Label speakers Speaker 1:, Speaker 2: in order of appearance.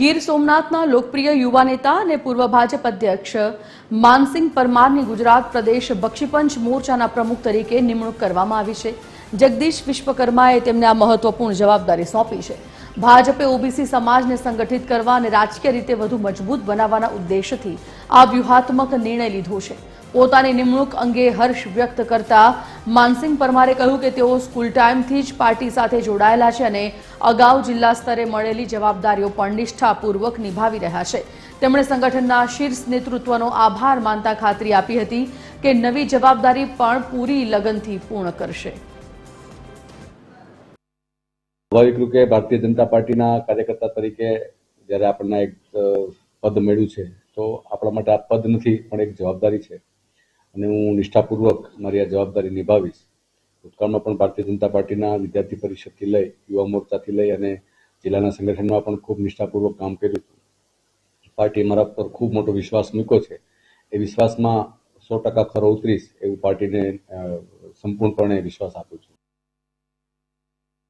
Speaker 1: ગીર સોમનાથના લોકપ્રિય યુવા નેતા અને પૂર્વ ભાજપ અધ્યક્ષ માનસિંહ પરમારની ગુજરાત પ્રદેશ બક્ષીપંચ મોરચાના પ્રમુખ તરીકે નિમણૂક કરવામાં આવી છે। જગદીશ વિશ્વકર્માએ તેમને આ મહત્વપૂર્ણ જવાબદારી સોંપી છે। ભાજપે ઓબીસી સમાજને સંગઠિત કરવા અને રાજકીય રીતે વધુ મજબૂત બનાવવાના ઉદ્દેશથી આ વ્યૂહાત્મક નિર્ણય લીધો છે। પોતાની નિમણૂક અંગે હર્ષ વ્યક્ત કરતા માનસિંહ પરમારે કહ્યું કે તેઓ સ્કૂલ ટાઈમથી જ પાર્ટી સાથે જોડાયેલા છે અને અગાઉ જિલ્લા સ્તરે મળેલી જવાબદારીઓ પણ નિષ્ઠાપૂર્વક નિભાવી રહ્યા છે। તેમણે સંગઠનના શીર્ષ નેતૃત્વનો આભાર માનતા ખાતરી આપી હતી કે નવી જવાબદારી પણ પૂરી લગનથી પૂર્ણ કરશે।
Speaker 2: સ્વાભાવિક રૂપે ભારતીય જનતા પાર્ટીના કાર્યકર્તા તરીકે જ્યારે આપણને એક પદ મળ્યું છે તો આપણા માટે આ પદ નથી પણ એક જવાબદારી છે અને હું નિષ્ઠાપૂર્વક મારી આ જવાબદારી નિભાવીશ। ભૂતકાળમાં પણ ભારતીય જનતા પાર્ટીના વિદ્યાર્થી પરિષદથી લઈ યુવા મોરચાથી લઈ અને જિલ્લાના સંગઠનમાં પણ ખૂબ નિષ્ઠાપૂર્વક કામ કર્યું હતું। પાર્ટીએ મારા પર ખૂબ મોટો વિશ્વાસ મૂક્યો છે। એ વિશ્વાસમાં 100% ખરો ઉતરીશ એવું પાર્ટીને સંપૂર્ણપણે વિશ્વાસ આપ્યો છે।